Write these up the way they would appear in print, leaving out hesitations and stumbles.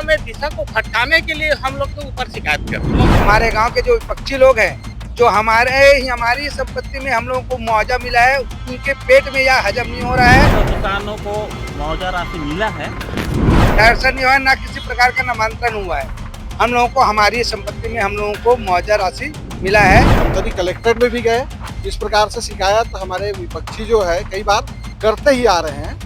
गांव में दिशा को भटकाने के लिए हम लोग के ऊपर शिकायत करते हैं। हमारे गांव के जो विपक्षी लोग हैं, जो हमारी संपत्ति में हम लोगों को मुआवजा मिला है, उनके पेट में यह हजम नहीं हो रहा है। तो किसानों को मुआवजा राशि मिला है, डायवर्सन नहीं हुआ है, ना किसी प्रकार का नामांतरण हुआ है। हम लोगों को हमारी संपत्ति में हम लोगों को मुआवजा राशि मिला है। हम कभी कलेक्टर में भी गए, इस प्रकार से शिकायत हमारे विपक्षी जो है कई बार करते ही आ रहे हैं।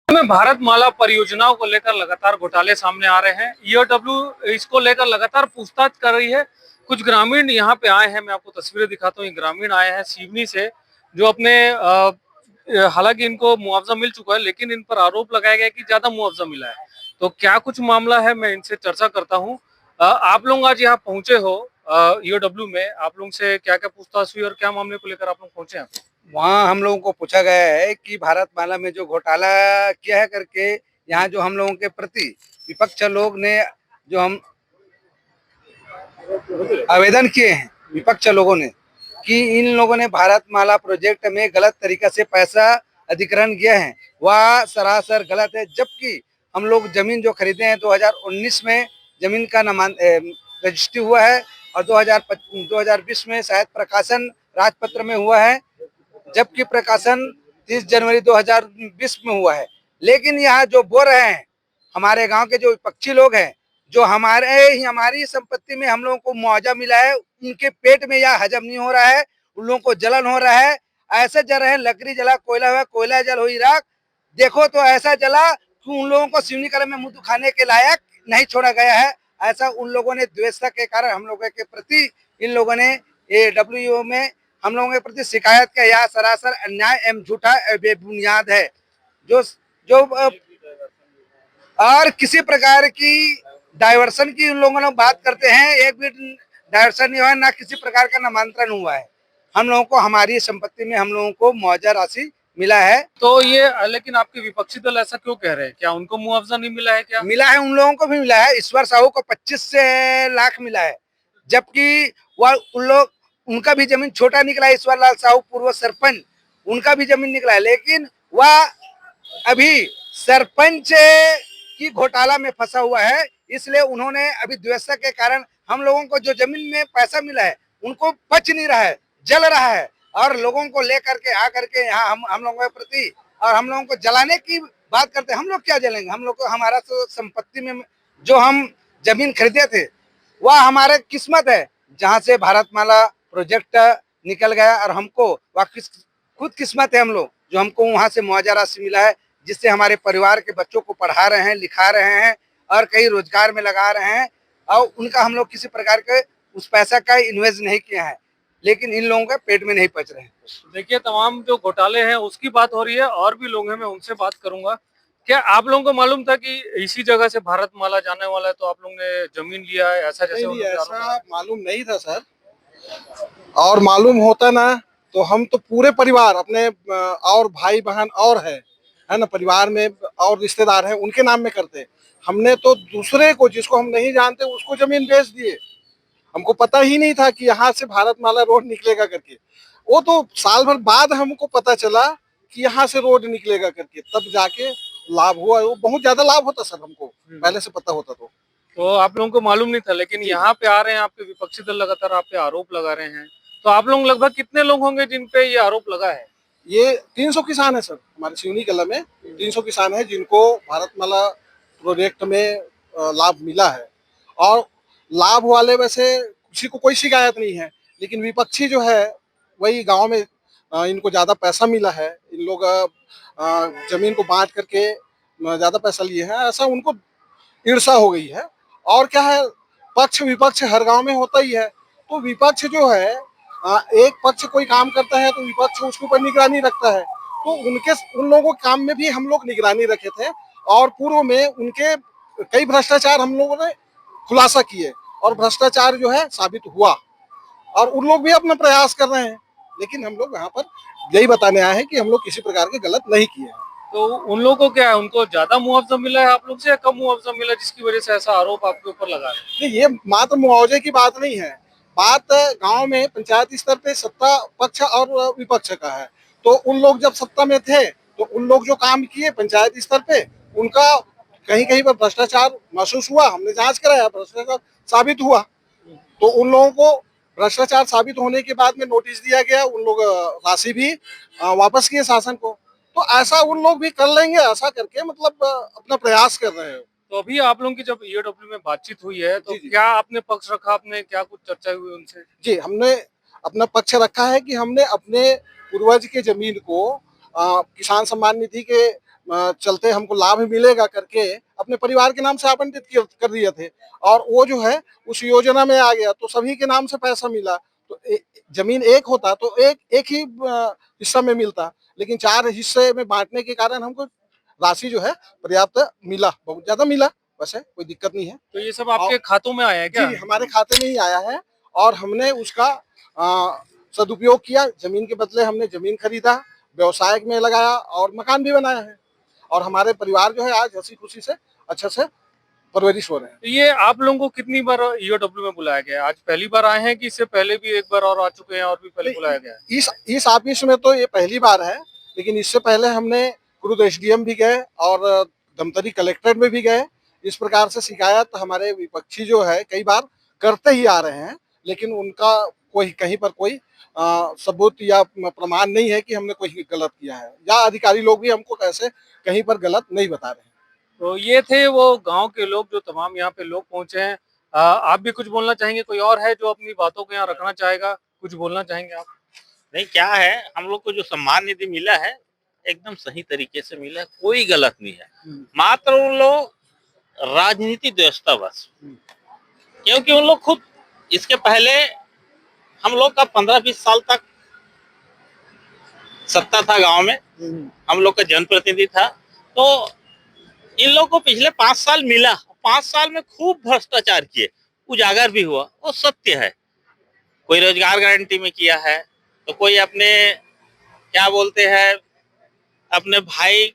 में भारतमाला परियोजनाओं को लेकर लगातार घोटाले सामने आ रहे हैं। ईओडब्ल्यू इसको लेकर लगातार पूछताछ कर रही है। कुछ ग्रामीण यहाँ पे आए हैं, मैं आपको तस्वीरें दिखाता हूँ। ये ग्रामीण आए हैं सिवनी से, जो अपने हालांकि इनको मुआवजा मिल चुका है, लेकिन इन पर आरोप लगाया गया कि ज्यादा मुआवजा मिला है। तो क्या कुछ मामला है, मैं इनसे चर्चा करता हूँ। आप लोग आज यहाँ पहुंचे हो ईओडब्ल्यू में, आप लोग से क्या क्या पूछताछ हुई और क्या मामले को लेकर आप लोग पहुंचे हैं? वहाँ हम लोगों को पूछा गया है कि भारतमाला में जो घोटाला किया है करके, यहाँ जो हम लोगों के प्रति विपक्ष लोग ने जो हम आवेदन किए हैं, विपक्ष लोगों ने, कि इन लोगों ने भारतमाला प्रोजेक्ट में गलत तरीका से पैसा अधिग्रहण किया है, वह सरासर गलत है। जबकि हम लोग जमीन जो खरीदे हैं 2019 में जमीन का रजिस्ट्री हुआ है, और 2020 में शायद प्रकाशन राजपत्र में हुआ है, जबकि प्रकाशन 30 जनवरी 2020 में हुआ है। लेकिन यहाँ जो बोल रहे हैं हमारे गांव के जो विपक्षी लोग हैं, जो हमारी संपत्ति में हम लोगों को मुआवजा मिला है, उनके पेट में यह हजम नहीं हो रहा है, उन लोगों को जलन हो रहा है। ऐसा जल रहे हैं, लकड़ी जला कोयला हुआ, कोयला जल हुई राख। देखो तो ऐसा जला कि उन लोगों को सिवनी कला में मुंह दिखाने के लायक नहीं छोड़ा गया है। ऐसा उन लोगों ने द्वेषता के कारण हम लोगों के प्रति इन लोगों ने ईओडब्ल्यू में हम लोगों के प्रति शिकायत का यह सरासर अन्याय एवं झूठा बेबुनियाद है। जो और किसी प्रकार की डायवर्सन की उन लोगों ने बात करते हैं, एक भी डायवर्सन नहीं हुआ है, ना किसी प्रकार का नामांतरण हुआ है। हम लोगों को हमारी संपत्ति में हम लोगों को मुआवजा राशि मिला है। तो ये लेकिन आपके विपक्षी दल ऐसा क्यों कह रहे हैं? क्या उनको मुआवजा नहीं मिला है? क्या मिला है? उन लोगों को भी मिला है। ईश्वर साहू को 25 लाख मिला है, जबकि वह उनका भी जमीन छोटा निकला है। ईश्वर लाल साहू पूर्व सरपंच, उनका भी जमीन निकला है, लेकिन वह अभी सरपंच की घोटाला में फंसा हुआ है। इसलिए उन्होंने अभी द्वेषता के कारण हम लोगों को जो जमीन में पैसा मिला है उनको पच नहीं रहा है, जल रहा है। और लोगों को लेकर के आकर के यहाँ हम लोगों के प्रति और हम लोगों को जलाने की बात करते हैं। हम लोग क्या जलेंगे? हम लोग को हमारा तो संपत्ति में जो हम जमीन खरीदे थे वह हमारे किस्मत है, जहाँ से भारतमाला प्रोजेक्ट निकल गया। और हमको खुद किस्मत है हम लोग, जो हमको वहाँ से मुआवजा राशि मिला है, जिससे हमारे परिवार के बच्चों को पढ़ा रहे हैं, लिखा रहे हैं और कई रोजगार में लगा रहे हैं। और उनका हम लोग किसी प्रकार के उस पैसा का इन्वेस्ट नहीं किया है, लेकिन इन लोगों के पेट में नहीं पच रहे हैं। देखिए, तमाम जो घोटाले हैं उसकी बात हो रही है, और भी लोग हैं, मैं उनसे बात करूंगा। क्या आप लोगों को मालूम था कि इसी जगह से भारतमाला जाने वाला है, तो आप लोगों ने जमीन लिया है? ऐसा जैसे नहीं, ऐसा मालूम नहीं था सर। और मालूम होता ना तो हम तो पूरे परिवार अपने और भाई बहन और है ना, परिवार में और रिश्तेदार हैं, उनके नाम में करते। हमने तो दूसरे को, जिसको हम नहीं जानते, उसको जमीन बेच दिए। हमको पता ही नहीं था कि यहाँ से भारतमाला रोड निकलेगा करके। वो तो साल भर बाद हमको पता चला कि यहाँ से रोड निकलेगा करके, तब जाके लाभ हुआ। वो बहुत ज्यादा लाभ होता सर, हमको पहले से पता होता तो आप लोगों को मालूम नहीं था। लेकिन यहाँ पे आ रहे हैं आपके विपक्षी दल, लगातार आप पे आरोप लगा रहे हैं। तो आप लोग लगभग कितने लोग होंगे जिन पे ये आरोप लगा है? ये 300 किसान है सर, हमारे सिवनी कला में 300 किसान है जिनको भारतमाला प्रोजेक्ट में लाभ मिला है। और लाभ वाले वैसे किसी को कोई शिकायत नहीं है, लेकिन विपक्षी जो है वही गांव में इनको ज्यादा पैसा मिला है, इन लोग जमीन को बांट करके ज्यादा पैसा लिए हैं, ऐसा उनको ईर्ष्या हो गई है। और क्या है, पक्ष विपक्ष हर गांव में होता ही है। तो विपक्ष जो है, एक पक्ष कोई काम करता है तो विपक्ष उसके ऊपर निगरानी रखता है। तो उन लोगों के काम में भी हम लोग निगरानी रखे थे, और पूर्व में उनके कई भ्रष्टाचार हम लोगों ने खुलासा किए, और भ्रष्टाचार जो है साबित हुआ। और उन लोग भी अपना प्रयास कर रहे हैं, लेकिन हम लोग यहाँ पर यही बताने आए हैं कि हम लोग किसी प्रकार के गलत नहीं किए हैं। तो उन लोगों को क्या है, उनको ज्यादा मुआवजा मिला है आप लोग से या कम मुआवजा मिला, जिसकी वजह से ऐसा आरोप आपके ऊपर लगा है? नहीं, ये मात्र मुआवजे की बात नहीं है। बात गांव में पंचायत स्तर पे सत्ता पक्ष और विपक्ष का है। तो उन लोग जब सत्ता में थे तो उन लोग जो काम किए पंचायत स्तर पे, उनका कहीं कहीं पर भ्रष्टाचार महसूस हुआ, हमने जांच कराया, भ्रष्टाचार साबित हुआ। तो उन लोगों को भ्रष्टाचार साबित होने के बाद में नोटिस दिया गया, उन लोग राशि भी वापस किए शासन को। तो ऐसा उन लोग भी कर लेंगे, ऐसा करके मतलब अपना प्रयास कर रहे हैं। तो अभी आप लोगों की जब ईओडब्ल्यू में बातचीत हुई है तो जी, जी। क्या आपने पक्ष रखा, आपने क्या कुछ चर्चा हुई उनसे? जी, हमने अपना पक्ष रखा है कि हमने अपने पूर्वज के जमीन को किसान सम्मान निधि के चलते हमको लाभ मिलेगा करके अपने परिवार के नाम से आवंटित कर दिए थे, और वो जो है उस योजना में आ गया तो सभी के नाम से पैसा मिला। तो जमीन एक होता तो एक ही हिस्सा में मिलता, लेकिन 4 हिस्से में बांटने के कारण हमको राशि जो है पर्याप्त मिला, बहुत ज्यादा मिला। वैसे कोई दिक्कत नहीं है। तो ये सब आपके खातों में आया है क्या? जी, हमारे खाते में ही आया है, और हमने उसका सदुपयोग किया। जमीन के बदले हमने जमीन खरीदा, व्यवसाय में लगाया और मकान भी बनाया है, और हमारे परिवार जो है आज हंसी खुशी से अच्छे से परवरिश हो रहे हैं। तो ये आप लोगों को कितनी बार ईओडब्ल्यू में बुलाया गया है? आज पहली बार आए हैं कि इससे पहले भी एक बार और आ चुके हैं और भी पहले बुलाया गया है? इस ऑफिस में तो ये पहली बार है, लेकिन इससे पहले हमने खुद एसडीएम भी गए और धमतरी कलेक्ट्रेट में भी गए। इस प्रकार से शिकायत हमारे विपक्षी जो है कई बार करते ही आ रहे हैं, लेकिन उनका कोई कहीं पर कोई सबूत या प्रमाण नहीं है कि हमने कोई गलत किया है, या अधिकारी लोग भी हमको कैसे कहीं पर गलत नहीं बता रहे हैं। तो ये थे वो गांव के लोग जो तमाम यहाँ पे लोग पहुंचे हैं। आप भी कुछ बोलना चाहेंगे? कोई और है जो अपनी बातों को यहाँ रखना चाहेगा? कुछ बोलना चाहेंगे आप? नहीं, क्या है, हम लोग को जो सम्मान निधि मिला है एकदम सही तरीके से मिला है, कोई गलत नहीं है। मात्र उन लोग राजनीति व्यवस्था बस, क्योंकि उन लोग खुद इसके पहले हम लोग का 15-20 साल तक सत्ता था गांव में, हम लोग का जनप्रतिनिधि था, तो इन लोग को पिछले 5 साल मिला। 5 साल में खूब भ्रष्टाचार किए, उजागर भी हुआ, वो सत्य है। कोई रोजगार गारंटी में किया है, तो कोई अपने क्या बोलते हैं अपने भाई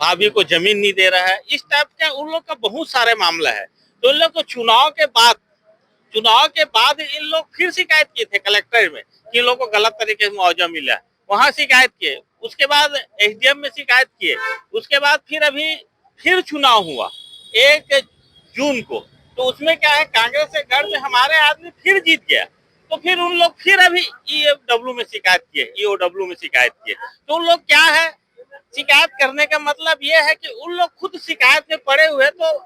भाभी को जमीन नहीं दे रहा है, इस टाइप का उन लोग का बहुत सारे मामला है। तो इन लोग को चुनाव के बाद इन लोग फिर शिकायत किए थे कलेक्टर में कि इन लोग को गलत तरीके से मुआवजा मिला, वहां शिकायत किए, उसके बाद एसडीएम में शिकायत किए, उसके बाद फिर अभी फिर चुनाव हुआ 1 जून को, तो उसमें क्या है कांग्रेस के गढ़ में हमारे आदमी फिर जीत गया, तो फिर उन लोग फिर अभी ईओडब्ल्यू में शिकायत किए। तो उन लोग क्या है, शिकायत करने का मतलब ये है कि उन लोग खुद शिकायत में पड़े हुए, तो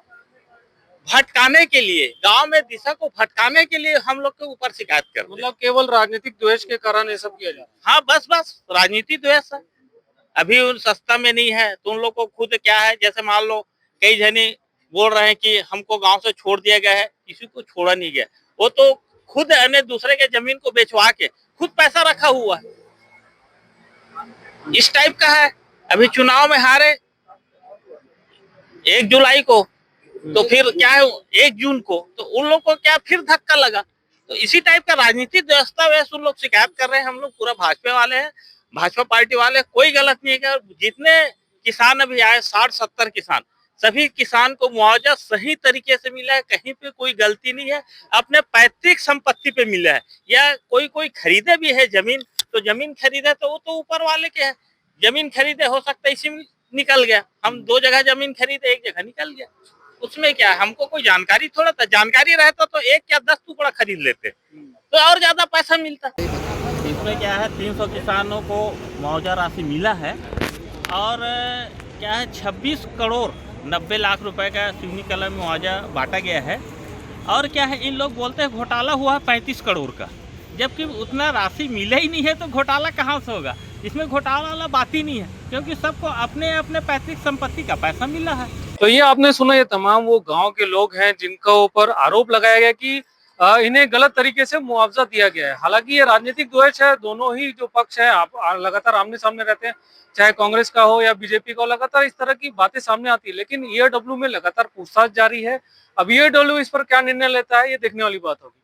भटकाने के लिए, गांव में दिशा को भटकाने के लिए हम लोग के ऊपर शिकायत कर, मतलब केवल राजनीतिक द्वेष के कारण ये सब किया जा रहा है? हाँ, बस राजनीति द्वेष है। अभी उन सत्ता में नहीं है तो उन लोग को खुद क्या है, जैसे मान लो कई जने बोल रहे हैं कि हमको गांव से छोड़ दिया गया है, किसी को छोड़ा नहीं गया, वो तो खुद अन्य दूसरे के जमीन को बेचवा के खुद पैसा रखा हुआ है, इस टाइप का है। अभी चुनाव में हारे 1 जुलाई को, तो फिर क्या है 1 जून को, तो उन लोग को क्या फिर धक्का लगा। तो इसी टाइप का राजनीतिक दस्तावेज उन लोग शिकायत कर रहे हैं। हम लोग पूरा भाजपा वाले हैं, भाजपा पार्टी वाले, कोई गलत नहीं है। जितने किसान अभी आए 60-70 किसान, सभी किसान को मुआवजा सही तरीके से मिला है, कहीं पे कोई गलती नहीं है, अपने पैतृक संपत्ति पे मिला है। या कोई खरीदे भी है जमीन, तो जमीन खरीदे तो वो तो ऊपर वाले के है, जमीन खरीदे हो सकता है इसी में निकल गया, हम 2 जगह जमीन खरीदे, 1 जगह निकल गया, उसमें क्या है, हमको कोई जानकारी थोड़ा था, जानकारी रहता तो 1 या 10 टुकड़ा खरीद लेते तो और ज्यादा पैसा मिलता। इसमें क्या है 300 किसानों को मुआवजा राशि मिला है, और क्या है 26 करोड़ 90 लाख रुपए का सिवनी कला में मुआवजा बांटा गया है। और क्या है, इन लोग बोलते हैं घोटाला हुआ है 35 करोड़ का, जबकि उतना राशि मिला ही नहीं है, तो घोटाला कहाँ से होगा? इसमें घोटाला वाला बात ही नहीं है, क्योंकि सबको अपने अपने पैतृक संपत्ति का पैसा मिला है। तो ये आपने सुना, ये तमाम वो गांव के लोग हैं जिनका ऊपर आरोप लगाया गया कि इन्हें गलत तरीके से मुआवजा दिया गया है। हालांकि ये राजनीतिक द्वेष है, दोनों ही जो पक्ष है आप लगातार आमने सामने रहते हैं, चाहे कांग्रेस का हो या बीजेपी का हो, लगातार इस तरह की बातें सामने आती है। लेकिन ईओडब्ल्यू में लगातार पूछताछ जारी है। अब ईओडब्ल्यू इस पर क्या निर्णय लेता है, ये देखने वाली बात होगी।